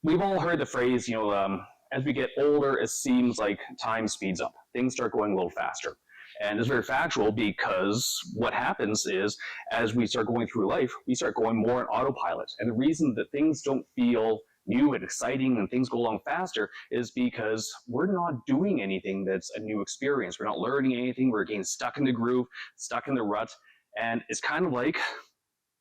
We've all heard the phrase, as we get older, it seems like time speeds up. Things start going a little faster. And it's very factual because what happens is as we start going through life, we start going more on autopilot. And the reason that things don't feel new and exciting and things go along faster is because we're not doing anything that's a new experience. We're not learning anything. We're getting stuck in the groove, stuck in the rut. And it's kind of like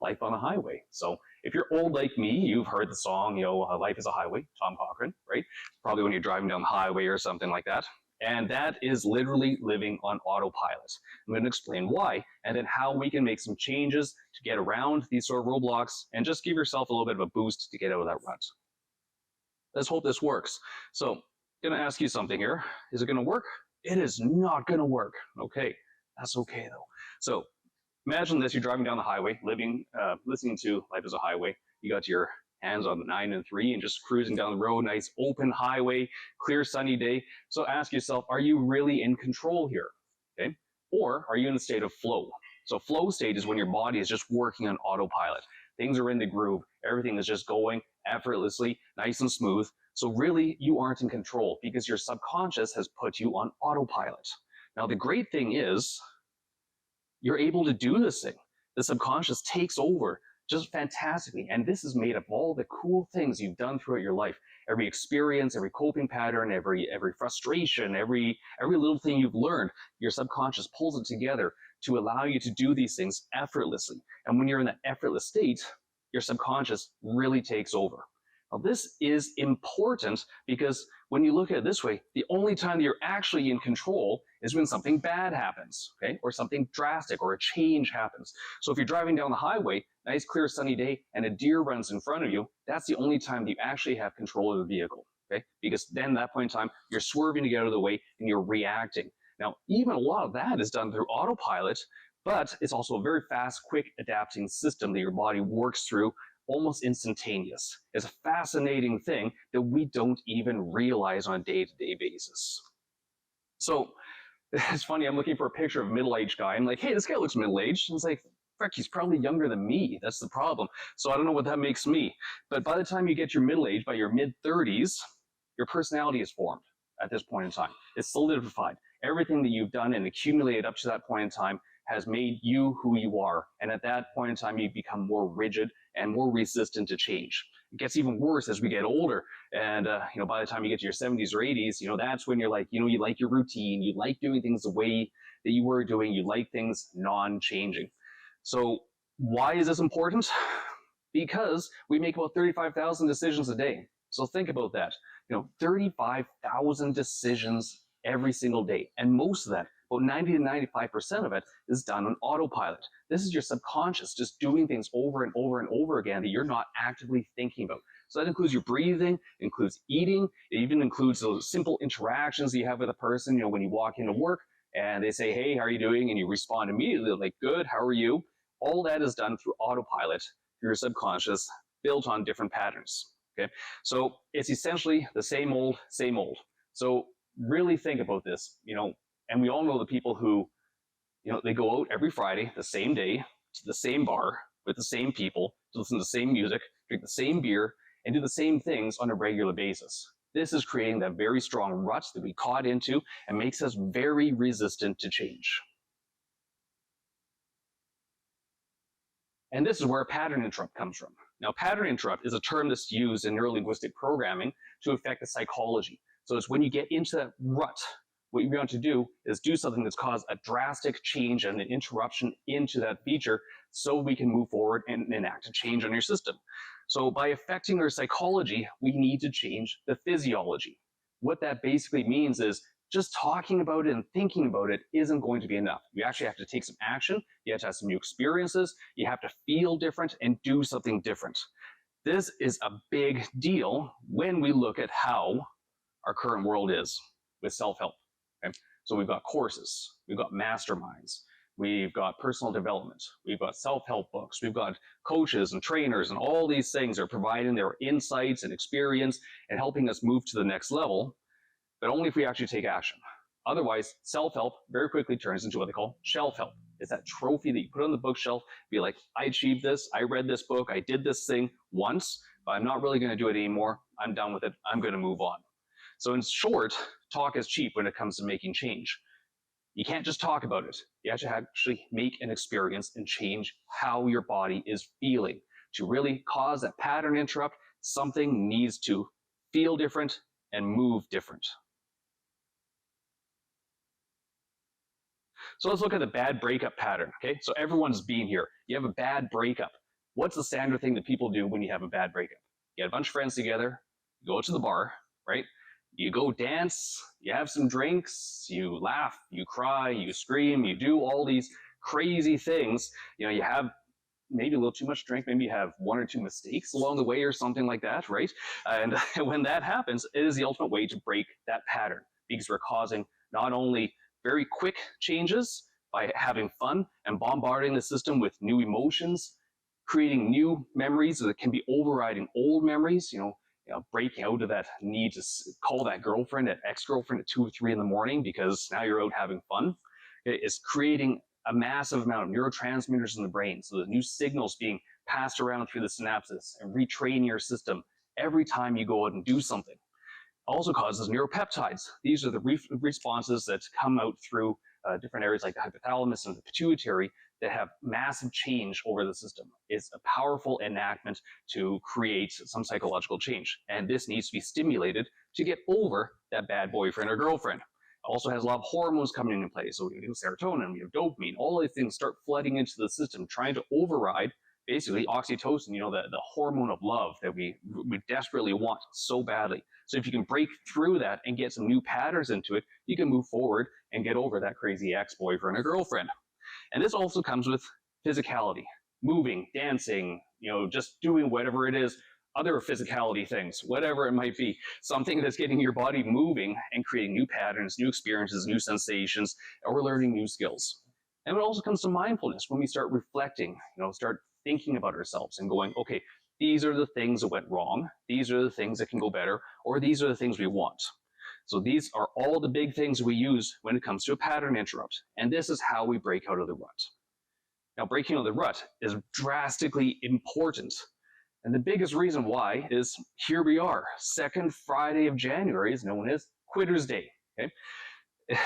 life on a highway. So if you're old like me, you've heard the song, Life is a Highway, Tom Cochrane, right? Probably when you're driving down the highway or something like that. And that is literally living on autopilot. I'm going to explain why, and then how we can make some changes to get around these sort of roadblocks and just give yourself a little bit of a boost to get out of that rut. Let's hope this works. So I'm going to ask you something here. Is it going to work? It is not going to work. Okay, that's okay though. So imagine this, you're driving down the highway, listening to Life is a Highway. You got your hands on the 9 and 3 and just cruising down the road, nice open highway, clear sunny day. So ask yourself, are you really in control here? Okay? Or are you in a state of flow? So flow state is when your body is just working on autopilot. Things are in the groove. Everything is just going effortlessly, nice and smooth. So really, you aren't in control because your subconscious has put you on autopilot. Now, the great thing is, you're able to do this thing. The subconscious takes over just fantastically. And this is made of all the cool things you've done throughout your life. Every experience, every coping pattern, every frustration, every little thing you've learned, your subconscious pulls it together to allow you to do these things effortlessly. And when you're in that effortless state, your subconscious really takes over. Now, this is important because when you look at it this way, the only time that you're actually in control is when something bad happens, okay? Or something drastic or a change happens. So if you're driving down the highway, nice clear sunny day, and a deer runs in front of you, that's the only time that you actually have control of the vehicle, okay? Because then at that point in time, you're swerving to get out of the way and you're reacting. Now, even a lot of that is done through autopilot, but it's also a very fast, quick adapting system that your body works through almost instantaneous. It's a fascinating thing that we don't even realize on a day-to-day basis. So it's funny, I'm looking for a picture of a middle-aged guy. I'm like, hey, this guy looks middle-aged. And it's like, frick, he's probably younger than me. That's the problem. So I don't know what that makes me. But by the time you get your middle age, by your mid-30s, your personality is formed at this point in time. It's solidified. Everything that you've done and accumulated up to that point in time has made you who you are. And at that point in time, you become more rigid and more resistant to change. It gets even worse as we get older. And, by the time you get to your 70s or 80s, that's when you're like, you like your routine. You like doing things the way that you were doing. You like things non-changing. So why is this important? Because we make about 35,000 decisions a day. So think about that. 35,000 decisions every single day. And most of that, about 90 to 95% of it, is done on autopilot. This is your subconscious just doing things over and over and over again that you're not actively thinking about. So that includes your breathing, includes eating, it even includes those simple interactions that you have with a person, when you walk into work and they say, hey, how are you doing? And you respond immediately like, good, how are you? All that is done through autopilot, through your subconscious, built on different patterns. Okay, so it's essentially the same old, same old. So really think about this, and we all know the people who, they go out every Friday, the same day, to the same bar, with the same people, to listen to the same music, drink the same beer, and do the same things on a regular basis. This is creating that very strong rut that we caught into and makes us very resistant to change. And this is where pattern interrupt comes from. Now, pattern interrupt is a term that's used in neurolinguistic programming to affect the psychology. So it's when you get into that rut, what you want to do is do something that's caused a drastic change and an interruption into that feature so we can move forward and enact a change on your system. So by affecting our psychology, we need to change the physiology. What that basically means is just talking about it and thinking about it isn't going to be enough. You actually have to take some action. You have to have some new experiences. You have to feel different and do something different. This is a big deal when we look at how our current world is with self-help. Okay? So we've got courses, we've got masterminds, we've got personal development, we've got self-help books, we've got coaches and trainers, and all these things are providing their insights and experience and helping us move to the next level, but only if we actually take action. Otherwise, self-help very quickly turns into what they call shelf-help. It's that trophy that you put on the bookshelf, be like, I achieved this, I read this book, I did this thing once, but I'm not really going to do it anymore. I'm done with it. I'm going to move on. So in short, talk is cheap when it comes to making change. You can't just talk about it. You have to actually make an experience and change how your body is feeling. To really cause that pattern interrupt, something needs to feel different and move different. So let's look at the bad breakup pattern, okay? So everyone's been here. You have a bad breakup. What's the standard thing that people do when you have a bad breakup? You get a bunch of friends together, you go to the bar, right? You go dance, you have some drinks, you laugh, you cry, you scream, you do all these crazy things. You know, you have maybe a little too much drink, maybe you have one or two mistakes along the way or something like that, right? And when that happens, it is the ultimate way to break that pattern, because we're causing not only very quick changes by having fun and bombarding the system with new emotions, creating new memories that can be overriding old memories, breaking out of that need to call that girlfriend, that ex-girlfriend at 2 or 3 in the morning because now you're out having fun. It's creating a massive amount of neurotransmitters in the brain. So the new signals being passed around through the synapses and retraining your system every time you go out and do something. Also causes neuropeptides. These are the responses that come out through different areas like the hypothalamus and the pituitary that have massive change over the system. It's a powerful enactment to create some psychological change. And this needs to be stimulated to get over that bad boyfriend or girlfriend. It also has a lot of hormones coming into play. So we have serotonin, we have dopamine, all these things start flooding into the system, trying to override basically oxytocin, the hormone of love that we desperately want so badly. So if you can break through that and get some new patterns into it, you can move forward and get over that crazy ex-boyfriend or girlfriend. And this also comes with physicality, moving, dancing, just doing whatever it is, other physicality things, whatever it might be, something that's getting your body moving and creating new patterns, new experiences, new sensations, or learning new skills. And it also comes to mindfulness when we start reflecting, start thinking about ourselves and going, okay, these are the things that went wrong. These are the things that can go better, or these are the things we want. So these are all the big things we use when it comes to a pattern interrupt. And this is how we break out of the rut. Now, breaking out of the rut is drastically important. And the biggest reason why is here we are. Second Friday of January is known as Quitter's Day. Okay?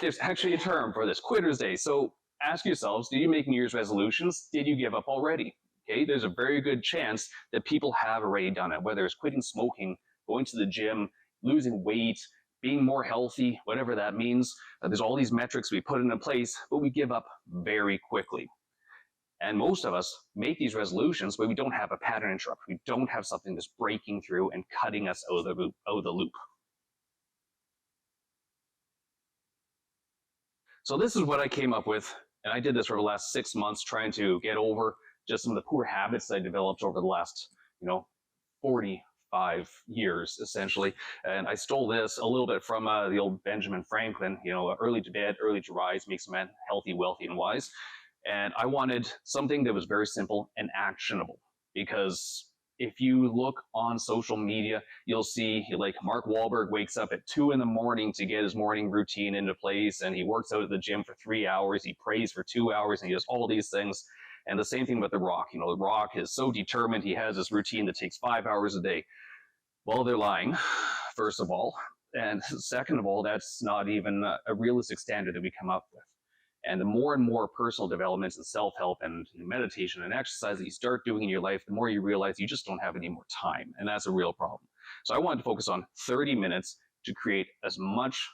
There's actually a term for this, Quitter's Day. So ask yourselves, did you make New Year's resolutions? Did you give up already? Okay, there's a very good chance that people have already done it, whether it's quitting smoking, going to the gym, losing weight, being more healthy, whatever that means. There's all these metrics we put into place, but we give up very quickly. And most of us make these resolutions, but we don't have a pattern interrupt. We don't have something that's breaking through and cutting us out of the loop. So this is what I came up with, and I did this for the last 6 months, trying to get over just some of the poor habits I developed over the last, 45 years, essentially. And I stole this a little bit from the old Benjamin Franklin, early to bed, early to rise, makes a man healthy, wealthy, and wise. And I wanted something that was very simple and actionable, because if you look on social media, you'll see like Mark Wahlberg wakes up at 2 in the morning to get his morning routine into place, and he works out at the gym for 3 hours, he prays for 2 hours, and he does all these things. And the same thing with The Rock. The Rock is so determined, he has this routine that takes 5 hours a day. Well, they're lying, first of all. And second of all, that's not even a realistic standard that we come up with. And the more and more personal developments and self-help and meditation and exercise that you start doing in your life, the more you realize you just don't have any more time. And that's a real problem. So I wanted to focus on 30 minutes to create as much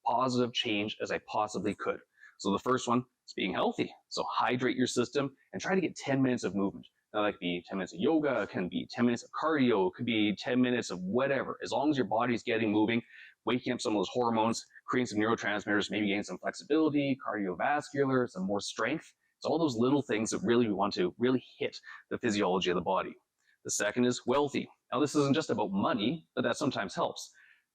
positive change as I possibly could. So the first one is being healthy. So hydrate your system and try to get 10 minutes of movement. Now, that could be 10 minutes of yoga, it can be 10 minutes of cardio, it could be 10 minutes of whatever. As long as your body's getting moving, waking up some of those hormones, creating some neurotransmitters, maybe getting some flexibility, cardiovascular, some more strength. It's all those little things that really we want to really hit the physiology of the body. The second is wealthy. Now, this isn't just about money, but that sometimes helps.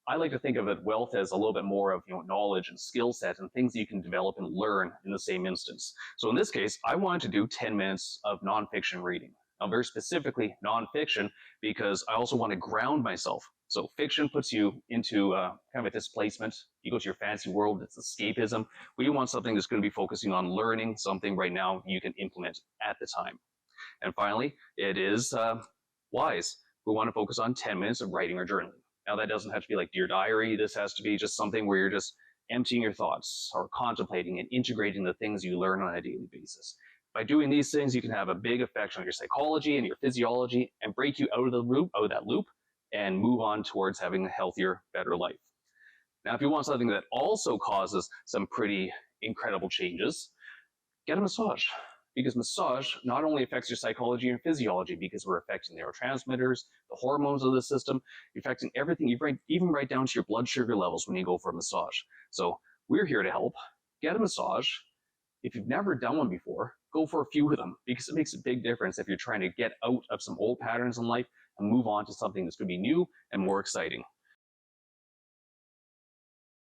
I like to think of it wealth as a little bit more of knowledge and skill set and things that you can develop and learn in the same instance. So in this case, I wanted to do 10 minutes of nonfiction reading. Now, very specifically nonfiction, because I also want to ground myself. So fiction puts you into kind of a displacement. You go to your fantasy world, it's escapism. We want something that's going to be focusing on learning something right now you can implement at the time. And finally, it is wise. we want to focus on 10 minutes of writing or journaling. Now, that doesn't have to be like Dear Diary. This has to be just something where you're just emptying your thoughts or contemplating and integrating the things you learn on a daily basis. By doing these things, you can have a big effect on your psychology and your physiology and break you out of that loop, and move on towards having a healthier, better life. Now, if you want something that also causes some pretty incredible changes, get a massage. Because massage not only affects your psychology and physiology, because we're affecting neurotransmitters, the hormones of the system, you're affecting everything, even right down to your blood sugar levels when you go for a massage. So we're here to help. Get a massage. If you've never done one before, go for a few of them, because it makes a big difference if you're trying to get out of some old patterns in life and move on to something that's going to be new and more exciting.